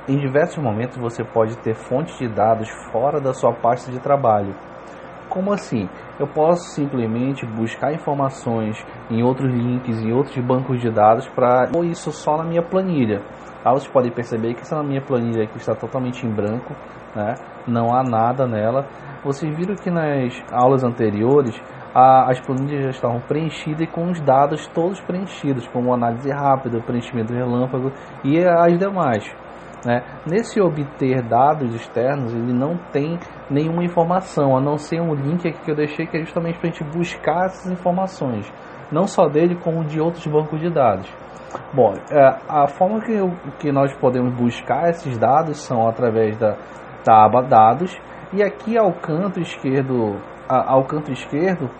Em diversos momentos você pode ter fontes de dados fora da sua pasta de trabalho. Como assim? Eu posso simplesmente buscar informações em outros links, em outros bancos de dados, para ou isso só na minha planilha. Vocês podem perceber que essa minha planilha aqui está totalmente em branco, né? Não há nada nela. Vocês viram que nas aulas anteriores as planilhas já estavam preenchidas e com os dados todos preenchidos, como análise rápida, preenchimento relâmpago e as demais. Nesse obter dados externos, ele não tem nenhuma informação, a não ser um link aqui que eu deixei, que é justamente para a gente buscar essas informações, não só dele, como de outros bancos de dados. Bom, a forma que nós podemos buscar esses dados são através da aba Dados, e aqui ao canto esquerdo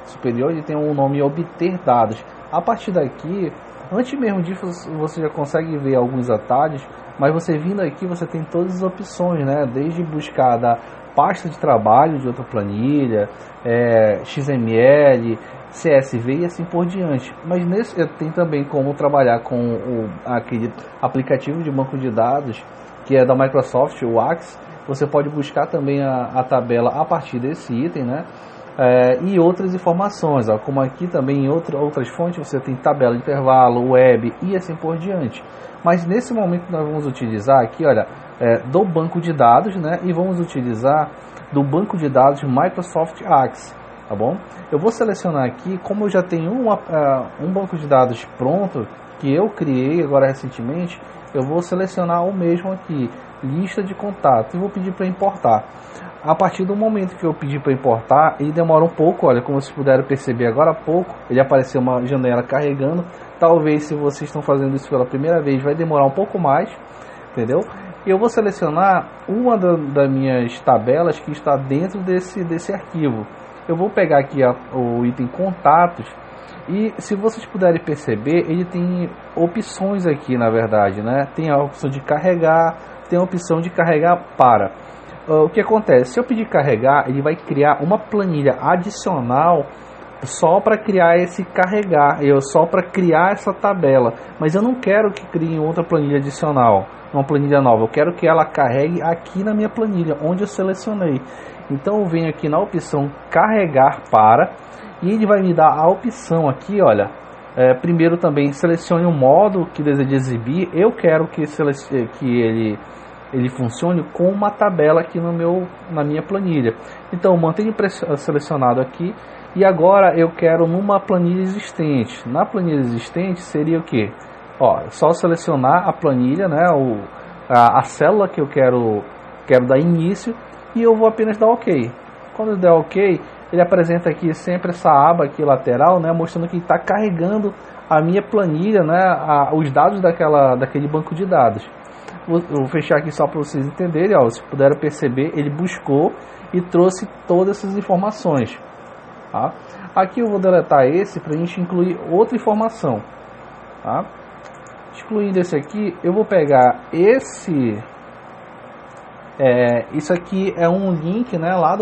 superior, ele tem um nome Obter Dados. A partir daqui, antes mesmo disso, você já consegue ver alguns atalhos, mas você vindo aqui, você tem todas as opções, né? Desde buscar da pasta de trabalho de outra planilha, XML, CSV e assim por diante. Mas nesse tem também como trabalhar com aquele aplicativo de banco de dados que é da Microsoft, o Axe. Você pode buscar também a tabela a partir desse item, né? E outras informações, como aqui também em outras fontes você tem tabela de intervalo, web e assim por diante. Mas nesse momento nós vamos utilizar aqui, do banco de dados, né? E vamos utilizar do banco de dados Microsoft Axe, tá bom? Eu vou selecionar aqui, como eu já tenho um banco de dados pronto que eu criei agora recentemente, eu vou selecionar o mesmo aqui, lista de contatos, e vou pedir para importar. A partir do momento que eu pedir para importar, ele demora um pouco, olha, como vocês puderam perceber agora há pouco, ele apareceu uma janela carregando. Talvez, se vocês estão fazendo isso pela primeira vez, vai demorar um pouco mais, entendeu? E eu vou selecionar uma das minhas tabelas que está dentro desse arquivo. Eu vou pegar aqui o item contatos, e se vocês puderem perceber, ele tem opções aqui, na verdade, né? Tem a opção de carregar, tem a opção de carregar para. O que acontece? Se eu pedir carregar, ele vai criar uma planilha adicional só para criar esse carregar, só para criar essa tabela. Mas eu não quero que crie outra planilha adicional, uma planilha nova. Eu quero que ela carregue aqui na minha planilha, onde eu selecionei. Então eu venho aqui na opção carregar para, e ele vai me dar a opção aqui, olha. Primeiro também selecione o modo que deseja exibir. Eu quero que ele funcione com uma tabela aqui na minha planilha. Então mantenho selecionado aqui, e agora eu quero numa planilha existente. Na planilha existente seria o que? Só selecionar a planilha, né? A célula que eu quero dar início, e eu vou apenas dar OK. Quando eu der OK, ele apresenta aqui sempre essa aba aqui lateral, né? Mostrando que está carregando a minha planilha, né? Os dados daquele banco de dados. Vou fechar aqui só para vocês entenderem, se puderam perceber, ele buscou e trouxe todas essas informações. Tá? Aqui eu vou deletar esse para a gente incluir outra informação. Tá? Excluindo esse aqui, eu vou pegar esse. Isso aqui é um link, né, lá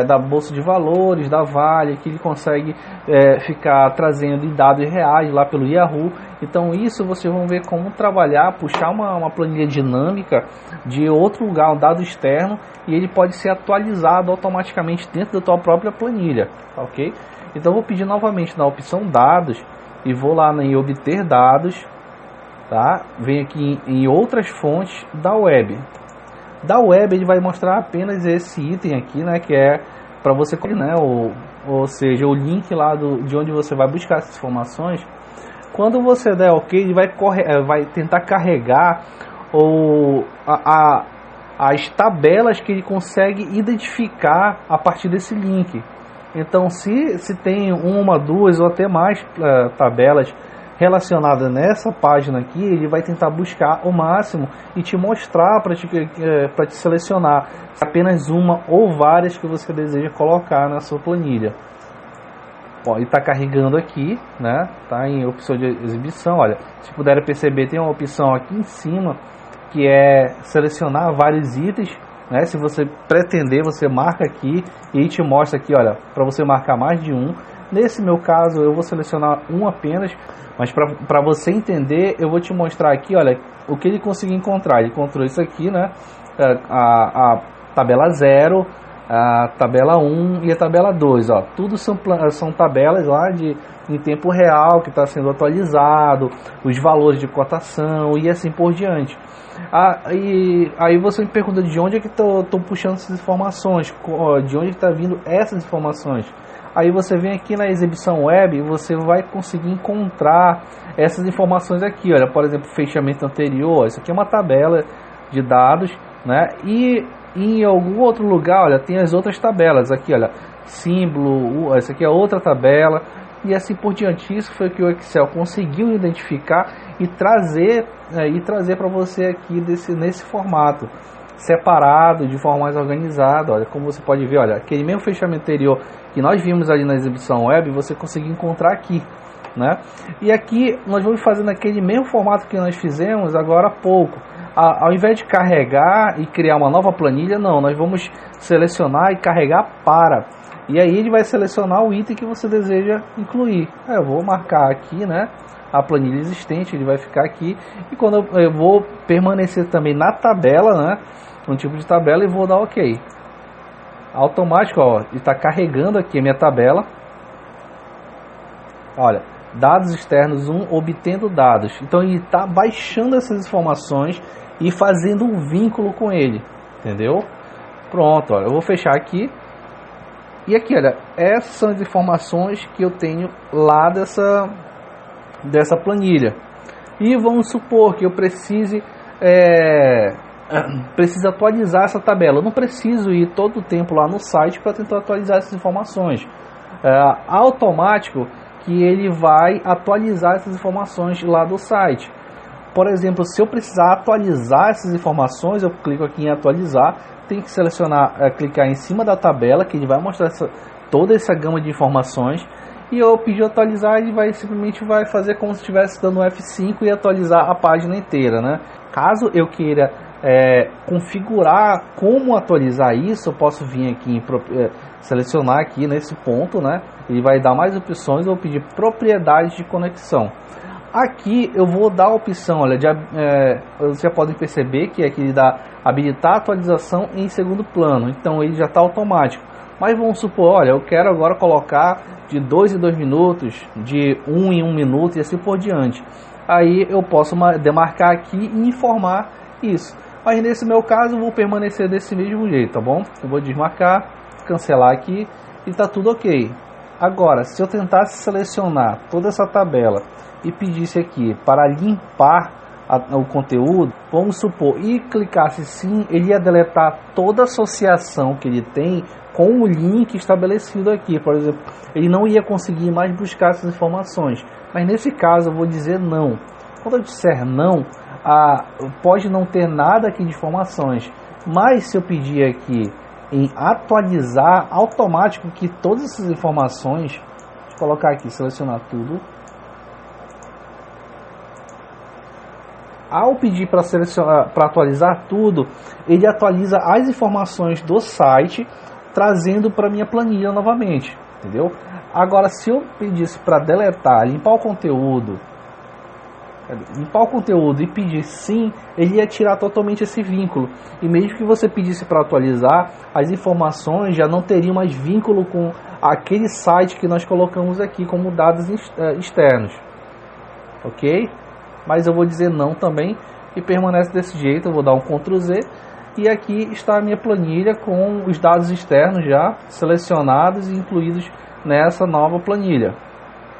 da Bolsa de Valores, da Vale, que ele consegue ficar trazendo dados reais lá pelo Yahoo. Então isso vocês vão ver como trabalhar, puxar uma planilha dinâmica de outro lugar, um dado externo, e ele pode ser atualizado automaticamente dentro da tua própria planilha, tá, ok? Então eu vou pedir novamente na opção dados, e vou lá em obter dados, tá? Vem aqui em outras fontes da web. Da web ele vai mostrar apenas esse item aqui, né, que é para você, né, ou seja, o link lá de onde você vai buscar essas informações. Quando você der OK, ele vai tentar carregar as tabelas que ele consegue identificar a partir desse link. Então, se tem uma, duas ou até mais tabelas relacionada nessa página aqui, ele vai tentar buscar o máximo e te mostrar para te selecionar apenas uma ou várias que você deseja colocar na sua planilha. Ele está carregando aqui, né? Tá em opção de exibição. Olha, se puderem perceber, tem uma opção aqui em cima que é selecionar vários itens, né? Se você pretender, você marca aqui e te mostra aqui, olha, para você marcar mais de um. Nesse meu caso eu vou selecionar um apenas, mas para você entender eu vou te mostrar aqui, olha, o que ele conseguiu encontrar. Ele encontrou isso aqui, né? A tabela 0, a tabela 1 e a tabela 2, ó. Tudo são tabelas lá em tempo real, que está sendo atualizado, os valores de cotação e assim por diante. E aí você me pergunta de onde é que estou puxando essas informações, de onde está vindo essas informações. Aí você vem aqui na exibição web e você vai conseguir encontrar essas informações aqui, olha, por exemplo, fechamento anterior. Isso aqui é uma tabela de dados, né? E em algum outro lugar, olha, tem as outras tabelas aqui, olha, símbolo, essa aqui é outra tabela e assim por diante. Isso foi o que o Excel conseguiu identificar e trazer para você aqui nesse formato separado, de forma mais organizada. Olha, como você pode ver, olha, aquele mesmo fechamento anterior que nós vimos ali na exibição web, você conseguiu encontrar aqui, né? E aqui nós vamos fazer naquele mesmo formato que nós fizemos agora há pouco. Ao invés de carregar e criar uma nova planilha, não, nós vamos selecionar e carregar para. E aí ele vai selecionar o item que você deseja incluir. Eu vou marcar aqui, né, a planilha existente, ele vai ficar aqui. E quando eu vou permanecer também na tabela, né, no tipo de tabela, e vou dar OK. Automático, ó, está carregando aqui a minha tabela. Olha, dados externos 1, obtendo dados. Então ele está baixando essas informações e fazendo um vínculo com ele, entendeu? Pronto, olha, eu vou fechar aqui. E aqui, olha, essas são as informações que eu tenho lá dessa planilha. E vamos supor que eu precise atualizar essa tabela. Eu não preciso ir todo o tempo lá no site para tentar atualizar essas informações. Automático que ele vai atualizar essas informações lá do site. Por exemplo, se eu precisar atualizar essas informações, eu clico aqui em atualizar, tem que selecionar, clicar em cima da tabela, que ele vai mostrar toda essa gama de informações, e eu pedir atualizar, ele simplesmente vai fazer como se estivesse dando um F5 e atualizar a página inteira, né? Caso eu queira configurar como atualizar isso, eu posso vir aqui selecionar aqui nesse ponto, né? Ele vai dar mais opções, eu vou pedir propriedades de conexão. Aqui eu vou dar a opção, olha, vocês já podem perceber que aqui ele dá habilitar atualização em segundo plano, então ele já está automático. Mas vamos supor, olha, eu quero agora colocar de 2 em 2 minutos, de 1 em 1 minuto e assim por diante. Aí eu posso demarcar aqui e informar isso. Mas nesse meu caso eu vou permanecer desse mesmo jeito, tá bom? Eu vou desmarcar, cancelar aqui e tá tudo ok. Agora, se eu tentasse selecionar toda essa tabela e pedisse aqui para limpar o conteúdo, vamos supor, e clicasse sim, ele ia deletar toda a associação que ele tem com o link estabelecido aqui. Por exemplo, ele não ia conseguir mais buscar essas informações. Mas nesse caso eu vou dizer não. Quando eu disser não, pode não ter nada aqui de informações, mas se eu pedir aqui em atualizar, automático que todas essas informações, deixa eu colocar aqui, selecionar tudo. Ao pedir para atualizar tudo, ele atualiza as informações do site, trazendo para minha planilha novamente, entendeu? Agora, se eu pedisse para deletar, limpar o conteúdo e pedir sim, ele ia tirar totalmente esse vínculo. E mesmo que você pedisse para atualizar, as informações já não teriam mais vínculo com aquele site que nós colocamos aqui como dados externos, ok? Mas eu vou dizer não também e permanece desse jeito. Eu vou dar um Ctrl Z e aqui está a minha planilha com os dados externos já selecionados e incluídos nessa nova planilha.